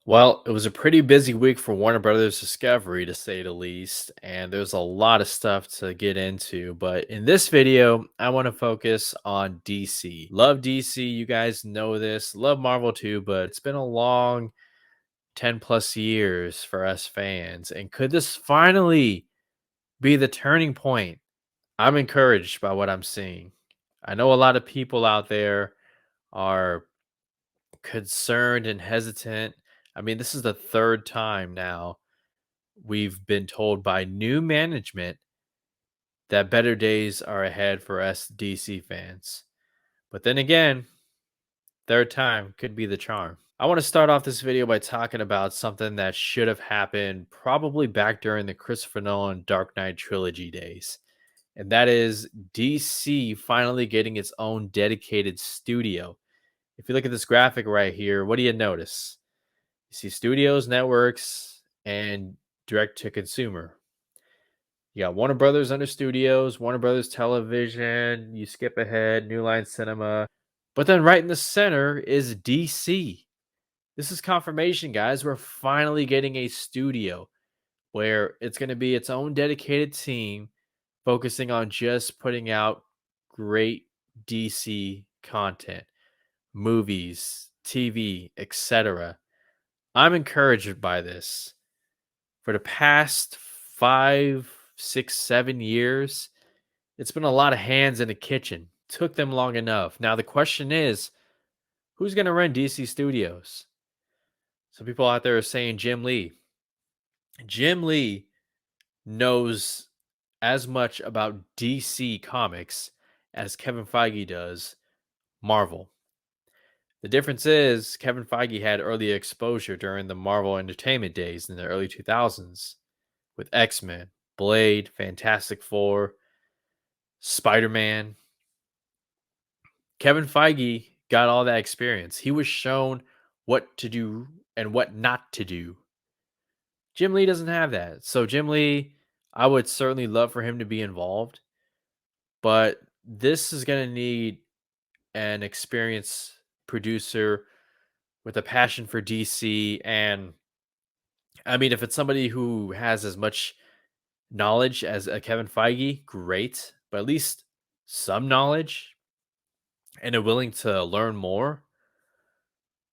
Well, it was a pretty busy week for Warner Brothers Discovery, to say the least, and there's a lot of stuff to get into. But in this video, I want to focus on DC. Love DC, you guys know this. Love Marvel too, but it's been a long 10 plus years for us fans. And could this finally be the turning point? I'm encouraged by what I'm seeing. I know a lot of people out there are concerned and hesitant. I mean, this is the third time now we've been told by new management that better days are ahead for us DC fans. But then again, third time could be the charm. I want to start off this video by talking about something that should have happened probably back during the Christopher Nolan Dark Knight trilogy days. And that is DC finally getting its own dedicated studio. If you look at this graphic right here, what do you notice? You see studios, networks, and direct to consumer. You got Warner Brothers under studios, Warner Brothers Television, you skip ahead, New Line Cinema. But then right in the center is DC. This is confirmation, guys. We're finally getting a studio where it's going to be its own dedicated team focusing on just putting out great DC content, movies, TV, etc. I'm encouraged by this. For the past 5, 6, 7 years, it's been a lot of hands in the kitchen. Took them long enough. Now the question is, who's going to run DC Studios? Some people out there are saying Jim Lee. Jim Lee knows as much about DC Comics as Kevin Feige does Marvel. The difference is Kevin Feige had early exposure during the Marvel Entertainment days in the early 2000s with X-Men, Blade, Fantastic Four, Spider-Man. Kevin Feige got all that experience. He was shown what to do and what not to do. Jim Lee doesn't have that. So Jim Lee, I would certainly love for him to be involved, but this is going to need an experienced producer with a passion for DC. And I mean, if it's somebody who has as much knowledge as a Kevin Feige, great, but at least some knowledge and are willing to learn more.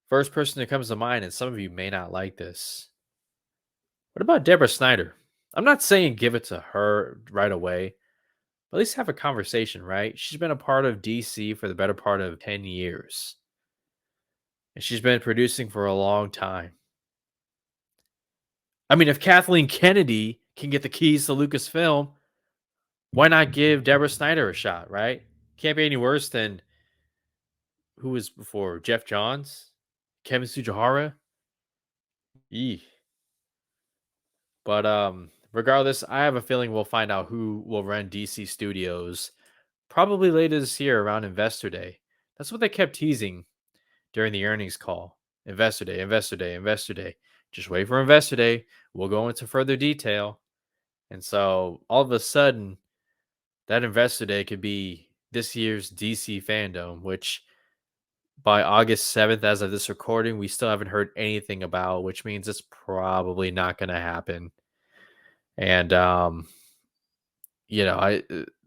First person that comes to mind, and some of you may not like this. What about Deborah Snyder? I'm not saying give it to her right away, but at least have a conversation, right? She's been a part of DC for the better part of 10 years, and she's been producing for a long time. I mean, if Kathleen Kennedy can get the keys to Lucasfilm, why not give Deborah Snyder a shot, right? Can't be any worse than who was before Jeff Johns, Kevin Tsujihara. Eeh. But regardless, I have a feeling we'll find out who will run DC Studios probably later this year around Investor Day. That's what they kept teasing during the earnings call. Investor Day, Investor Day, Investor Day. Just wait for Investor Day. We'll go into further detail. And so all of a sudden, that Investor Day could be this year's DC fandom, which by August 7th, as of this recording, we still haven't heard anything about, which means it's probably not going to happen. And I'm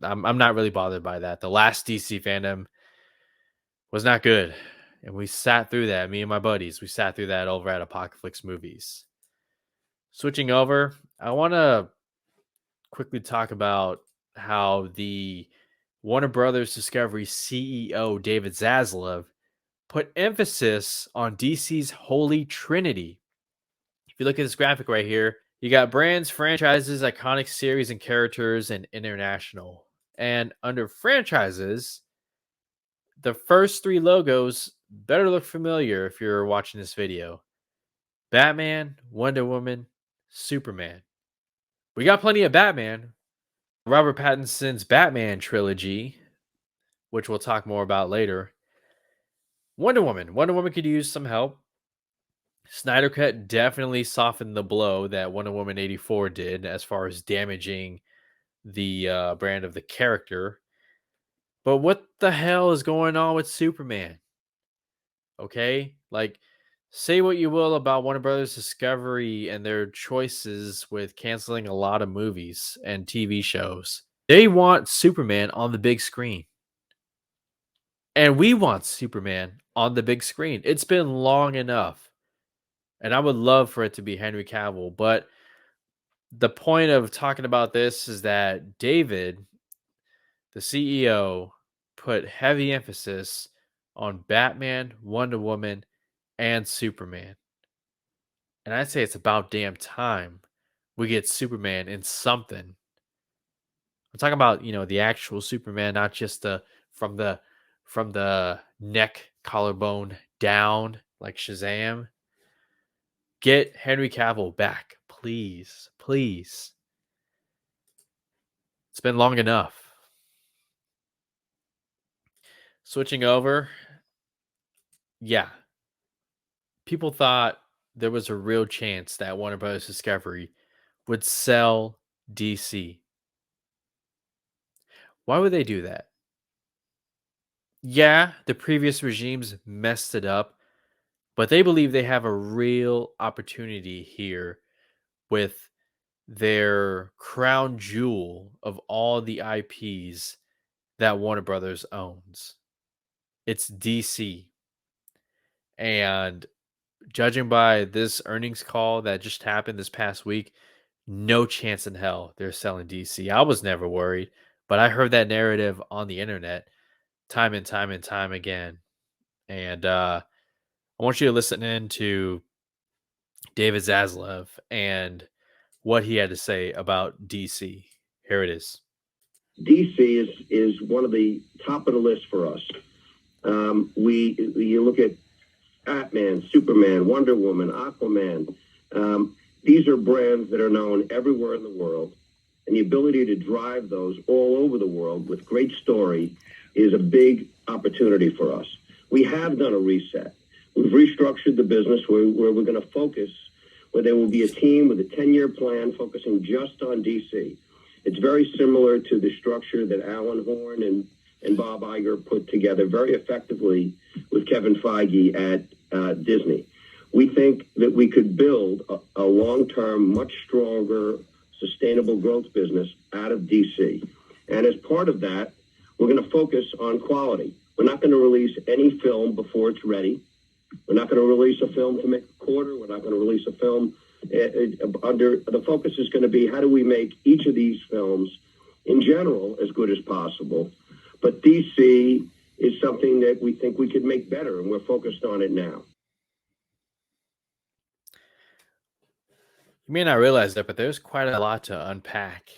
not really bothered by that. The last DC fandom was not good, and we sat through that. Me and my buddies, we sat through that over at Apocalypse Movies. Switching over, I want to quickly talk about how the Warner Brothers Discovery CEO David Zaslav put emphasis on DC's Holy Trinity. If you look at this graphic right here, you got brands, franchises, iconic series and characters, and international. And under franchises, the first three logos better look familiar if you're watching this video. Batman, Wonder Woman, Superman. We got plenty of Batman. Robert Pattinson's Batman trilogy, which we'll talk more about later. Wonder Woman. Wonder Woman could use some help. Snyder Cut definitely softened the blow that Wonder Woman 84 did as far as damaging the brand of the character. But what the hell is going on with Superman? Okay? Like, Say what you will about Warner Brothers Discovery and their choices with canceling a lot of movies and TV shows. They want Superman on the big screen. And we want Superman on the big screen. It's been long enough. And I would love for it to be Henry Cavill. But the point of talking about this is that David, the CEO, put heavy emphasis on Batman, Wonder Woman, and Superman. And I'd say it's about damn time we get Superman in something. I'm talking about, the actual Superman, not just the from the from the neck collarbone down like Shazam. Get Henry Cavill back, please. Please. It's been long enough. Switching over, yeah. People thought there was a real chance that Warner Bros. Discovery would sell DC. Why would they do that? Yeah, the previous regimes messed it up, but they believe they have a real opportunity here with their crown jewel of all the IPs that Warner Brothers owns. It's DC. And judging by this earnings call that just happened this past week, no chance in hell they're selling DC. I was never worried, but I heard that narrative on the internet time and time and time again. And I want you to listen in to David Zaslav and what he had to say about DC. Here it is. DC is one of the top of the list for us. You look at Batman, Superman, Wonder Woman, Aquaman. These are brands that are known everywhere in the world, and the ability to drive those all over the world with great story is a big opportunity for us. We have done a reset. We've restructured the business where we're going to focus, where there will be a team with a 10-year plan focusing just on DC. It's very similar to the structure that Alan Horn and Bob Iger put together very effectively with Kevin Feige at Disney. We think that we could build a long-term, much stronger, sustainable growth business out of DC. And as part of that, we're going to focus on quality. We're not going to release any film before it's ready. We're not going to release a film to make a quarter. We're not going to release a film the focus is going to be how do we make each of these films in general as good as possible. But DC is something that we think we could make better, and we're focused on it now. You may not realize that, but there's quite a lot to unpack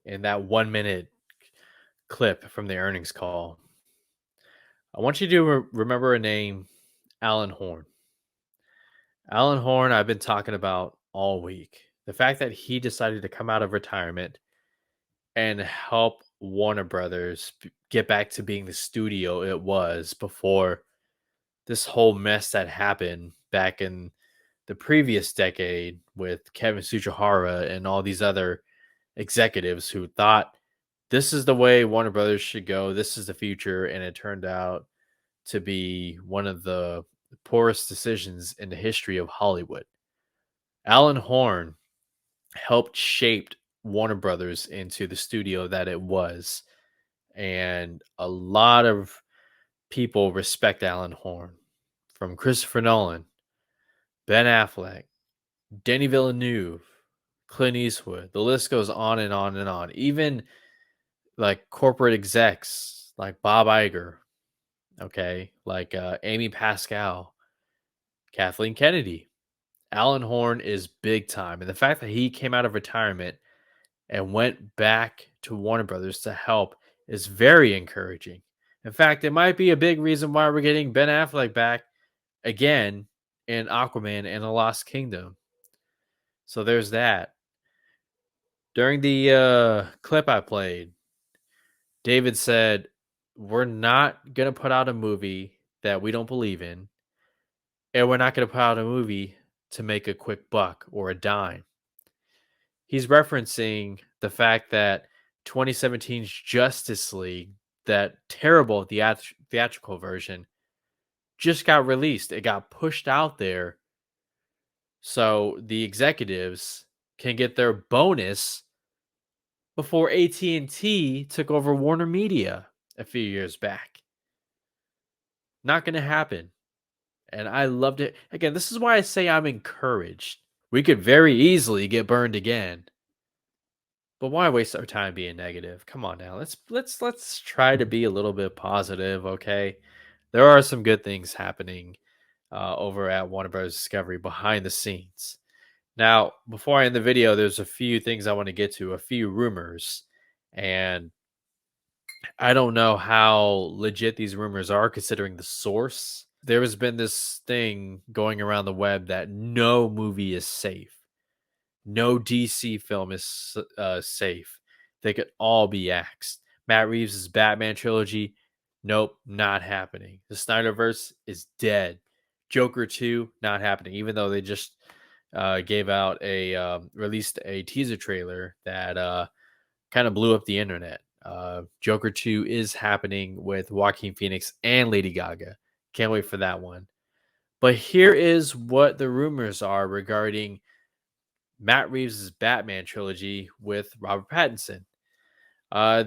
in that 1 minute clip from the earnings call. I want you to remember a name, Alan Horn. Alan Horn, I've been talking about all week. The fact that he decided to come out of retirement and help Warner Brothers get back to being the studio it was before this whole mess that happened back in the previous decade with Kevin Tsujihara and all these other executives who thought this is the way Warner Brothers should go. This is the future. And it turned out to be one of the poorest decisions in the history of Hollywood. Alan Horn helped shape Warner Brothers into the studio that it was. And a lot of people respect Alan Horn, from Christopher Nolan, Ben Affleck, Denis Villeneuve, Clint Eastwood. The list goes on and on and on. Even like corporate execs like Bob Iger, okay, like Amy Pascal, Kathleen Kennedy. Alan Horn is big time. And the fact that he came out of retirement and went back to Warner Brothers to help is very encouraging. In fact, it might be a big reason why we're getting Ben Affleck back again in Aquaman and the Lost Kingdom. So there's that. During the clip I played, David said, we're not going to put out a movie that we don't believe in, and we're not going to put out a movie to make a quick buck or a dime. He's referencing the fact that 2017's Justice League, that terrible theatrical version, just got released. It got pushed out there so the executives can get their bonus before AT&T took over Warner Media a few years back. Not going to happen. And I loved it. Again, this is why I say I'm encouraged. We could very easily get burned again. But why waste our time being negative? Come on now. Let's try to be a little bit positive, okay? There are some good things happening over at Warner Bros. Discovery behind the scenes. Now, before I end the video, there's a few things I want to get to, a few rumors. And I don't know how legit these rumors are considering the source. There has been this thing going around the web that no movie is safe. No DC film is safe. They could all be axed. Matt Reeves' Batman trilogy, nope, not happening. The Snyderverse is dead. Joker 2, not happening. Even though they just gave out released a teaser trailer that kind of blew up the internet. Joker 2 is happening with Joaquin Phoenix and Lady Gaga. Can't wait for that one. But here is what the rumors are regarding Matt Reeves' Batman trilogy with Robert Pattinson.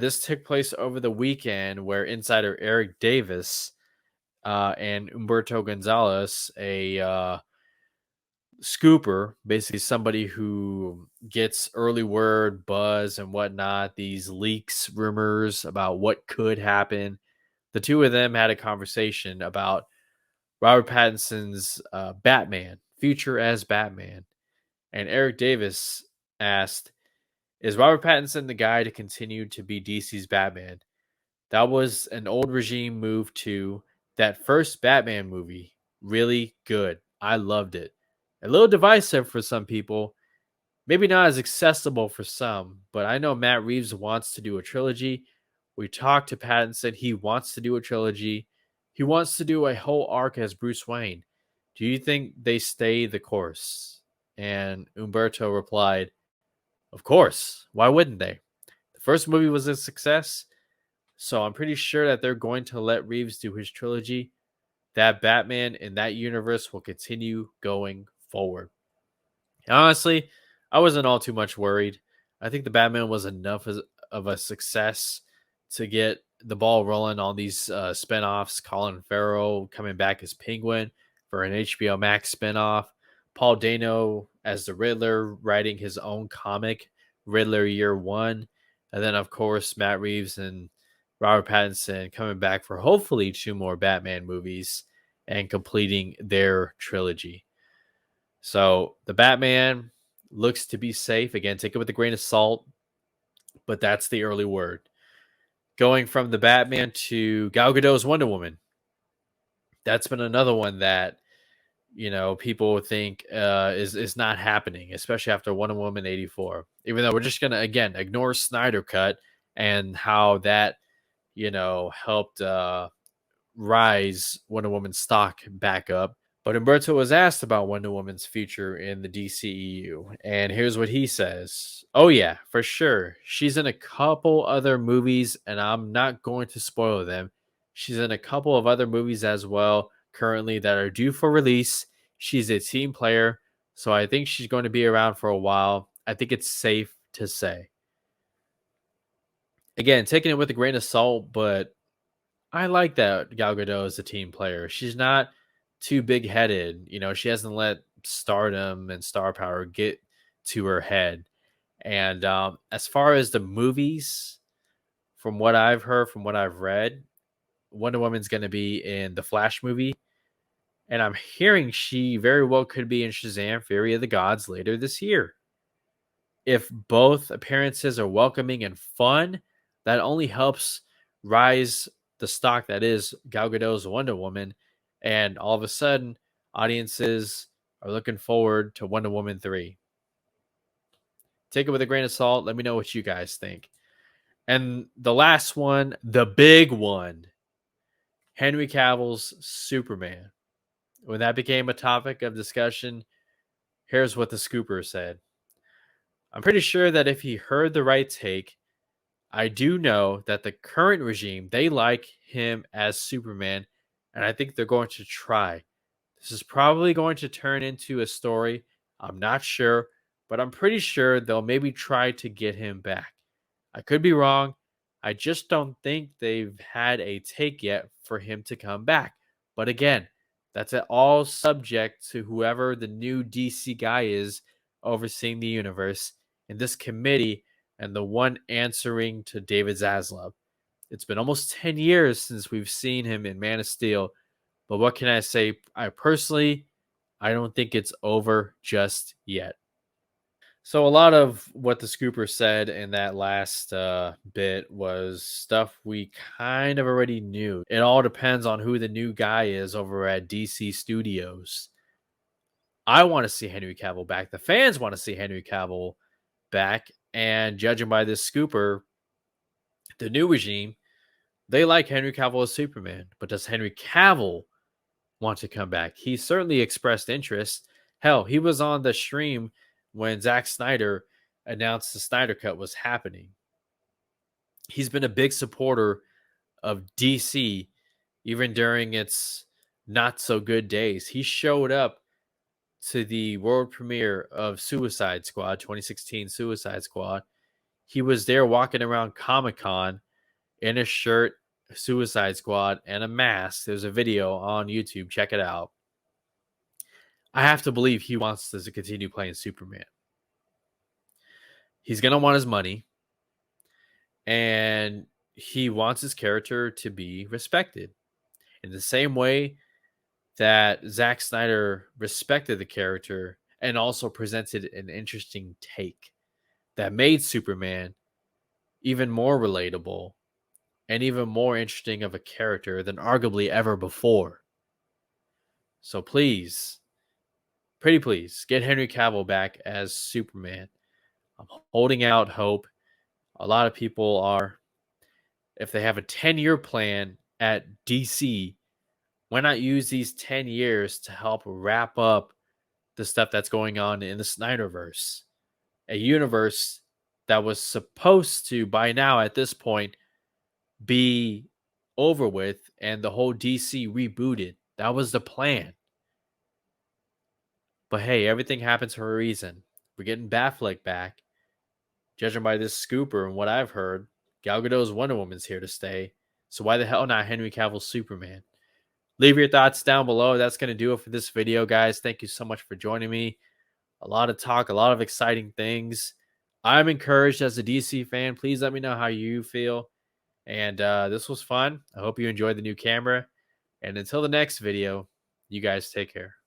This took place over the weekend where insider Eric Davis and Humberto Gonzalez, a scooper, basically somebody who gets early word, buzz, and whatnot, these leaks, rumors about what could happen. The two of them had a conversation about Robert Pattinson's Batman, future as Batman. And Eric Davis asked, is Robert Pattinson the guy to continue to be DC's Batman? That was an old regime move too. That first Batman movie, really good. I loved it. A little divisive for some people, maybe not as accessible for some, but I know Matt Reeves wants to do a trilogy. We talked to Pattinson. He wants to do a trilogy. He wants to do a whole arc as Bruce Wayne. Do you think they stay the course? And Umberto replied, of course. Why wouldn't they? The first movie was a success, so I'm pretty sure that they're going to let Reeves do his trilogy. That Batman in that universe will continue going forward. Honestly, I wasn't all too much worried. I think the Batman was enough of a success to get the ball rolling on these spinoffs. Colin Farrell coming back as Penguin for an HBO Max spinoff. Paul Dano as the Riddler, writing his own comic, Riddler Year One. And then, of course, Matt Reeves and Robert Pattinson coming back for hopefully 2 more Batman movies and completing their trilogy. So the Batman looks to be safe. Again, take it with a grain of salt, but that's the early word. Going from the Batman to Gal Gadot's Wonder Woman. That's been another one that, people think is not happening, especially after Wonder Woman 84. Even though we're just going to, again, ignore Snyder Cut and how that, helped rise Wonder Woman's stock back up. But Umberto was asked about Wonder Woman's future in the DCEU, and here's what he says. Oh, yeah, for sure. She's in a couple other movies, and I'm not going to spoil them. She's in a couple of other movies as well currently that are due for release. She's a team player, so I think she's going to be around for a while. I think it's safe to say. Again, taking it with a grain of salt, but I like that Gal Gadot is a team player. She's not too big headed. She hasn't let stardom and star power get to her head. And as far as the movies, from what I've heard, from what I've read, Wonder Woman's going to be in the Flash movie. And I'm hearing she very well could be in Shazam Fury of the Gods later this year. If both appearances are welcoming and fun, that only helps rise the stock that is Gal Gadot's Wonder Woman. And all of a sudden, audiences are looking forward to Wonder Woman 3. Take it with a grain of salt. Let me know what you guys think. And the last one, the big one, Henry Cavill's Superman. When that became a topic of discussion, here's what the scooper said. I'm pretty sure that if he heard the right take, I do know that the current regime, they like him as Superman, and I think they're going to try. This is probably going to turn into a story. I'm not sure, but I'm pretty sure they'll maybe try to get him back. I could be wrong. I just don't think they've had a take yet for him to come back. But again, that's all subject to whoever the new DC guy is overseeing the universe in this committee and the one answering to David Zaslav. It's been almost 10 years since we've seen him in Man of Steel, but what can I say? I don't think it's over just yet. So a lot of what the scooper said in that last bit was stuff we kind of already knew. It all depends on who the new guy is over at DC Studios. I want to see Henry Cavill back. The fans want to see Henry Cavill back. And judging by this scooper, the new regime, they like Henry Cavill as Superman. But does Henry Cavill want to come back? He certainly expressed interest. Hell, he was on the stream when Zack Snyder announced the Snyder Cut was happening. He's been a big supporter of DC even during its not so good days. He showed up to the world premiere of Suicide Squad, 2016 Suicide Squad. He was there walking around Comic-Con in a shirt, Suicide Squad, and a mask. There's a video on YouTube. Check it out. I have to believe he wants to continue playing Superman. He's going to want his money, and he wants his character to be respected in the same way that Zack Snyder respected the character and also presented an interesting take that made Superman even more relatable and even more interesting of a character than arguably ever before. So please, pretty please, get Henry Cavill back as Superman. I'm holding out hope. A lot of people are. If they have a 10-year plan at DC, why not use these 10 years to help wrap up the stuff that's going on in the Snyderverse? A universe that was supposed to, by now at this point, be over with and the whole DC rebooted. That was the plan. But hey, everything happens for a reason. We're getting Batfleck back. Judging by this scooper and what I've heard, Gal Gadot's Wonder Woman's here to stay. So why the hell not Henry Cavill's Superman? Leave your thoughts down below. That's going to do it for this video, guys. Thank you so much for joining me. A lot of talk, a lot of exciting things. I'm encouraged as a DC fan. Please let me know how you feel. And this was fun. I hope you enjoyed the new camera. And until the next video, you guys take care.